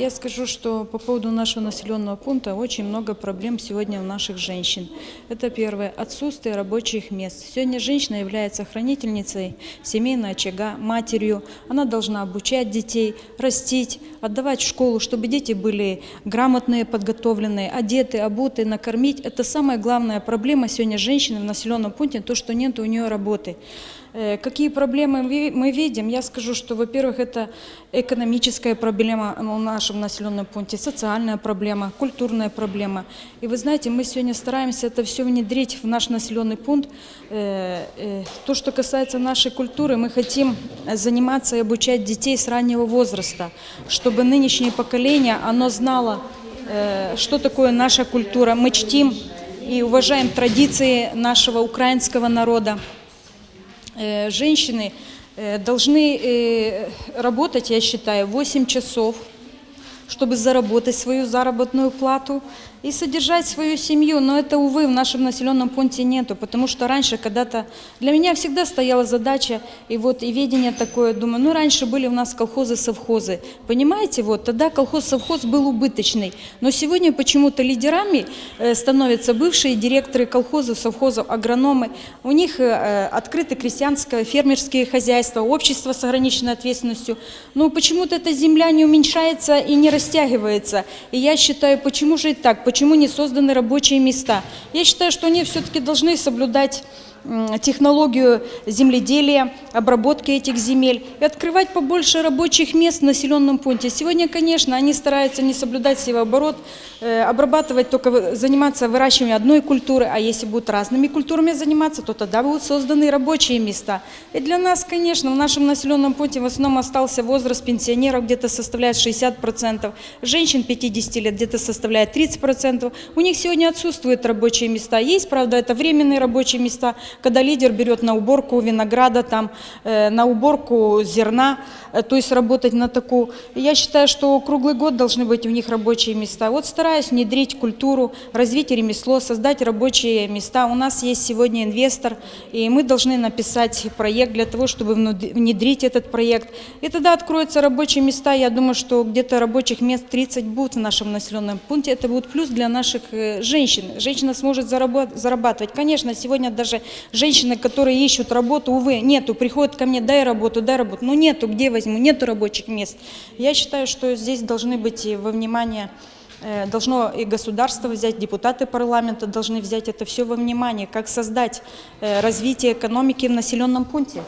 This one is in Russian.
Я скажу, что по поводу нашего населенного пункта очень много проблем сегодня у наших женщин. Это первое – отсутствие рабочих мест. Сегодня женщина является хранительницей семейного очага, матерью. Она должна обучать детей, растить, отдавать в школу, чтобы дети были грамотные, подготовленные, одеты, обуты, накормить. Это самая главная проблема сегодня женщины в населенном пункте, то, что нет у нее работы. Какие проблемы мы видим? Я скажу, что, во-первых, это экономическая проблема в нашем населенном пункте, социальная проблема, культурная проблема. И вы знаете, мы сегодня стараемся это все внедрить в наш населенный пункт. То, что касается нашей культуры, мы хотим заниматься и обучать детей с раннего возраста, чтобы нынешнее поколение, оно знало, что такое наша культура. Мы чтим и уважаем традиции нашего украинского народа. Женщины должны работать, я считаю, 8 часов, чтобы заработать свою заработную плату и содержать свою семью. Но это, увы, в нашем населенном пункте нету, потому что раньше когда-то для меня всегда стояла задача, и видение такое, думаю, раньше были у нас колхозы, совхозы. Понимаете, тогда колхоз-совхоз был убыточный, но сегодня почему-то лидерами становятся бывшие директоры колхозов, совхозов, агрономы. У них открыты крестьянское, фермерские хозяйства, общество с ограниченной ответственностью. Но почему-то эта земля не уменьшается и не растягивается. И я считаю, почему же и так? Почему не созданы рабочие места? Я считаю, что они все-таки должны соблюдать технологию земледелия, обработки этих земель и открывать побольше рабочих мест в населенном пункте. Сегодня, конечно, они стараются не соблюдать севооборот, обрабатывать только, заниматься выращиванием одной культуры, а если будут разными культурами заниматься, то тогда будут созданы рабочие места. И для нас, конечно, в нашем населенном пункте в основном остался возраст пенсионеров, где-то составляет 60%, женщин 50 лет где-то составляет 30%. У них сегодня отсутствуют рабочие места. Есть, правда, это временные рабочие места, когда лидер берет на уборку винограда, на уборку зерна, то есть работать на такую. Я считаю, что круглый год должны быть у них рабочие места. Стараюсь внедрить культуру, развить ремесло, создать рабочие места. У нас есть сегодня инвестор, и мы должны написать проект для того, чтобы внедрить этот проект. И тогда откроются рабочие места. Я думаю, что где-то рабочих мест 30 будет в нашем населенном пункте. Это будет плюс для наших женщин. Женщина сможет зарабатывать. Конечно, сегодня даже женщины, которые ищут работу, увы, нету, приходят ко мне, дай работу, но нету, где возьму, нету рабочих мест. Я считаю, что здесь должны быть во внимание, должно и государство взять, депутаты парламента должны взять это все во внимание, как создать развитие экономики в населенном пункте.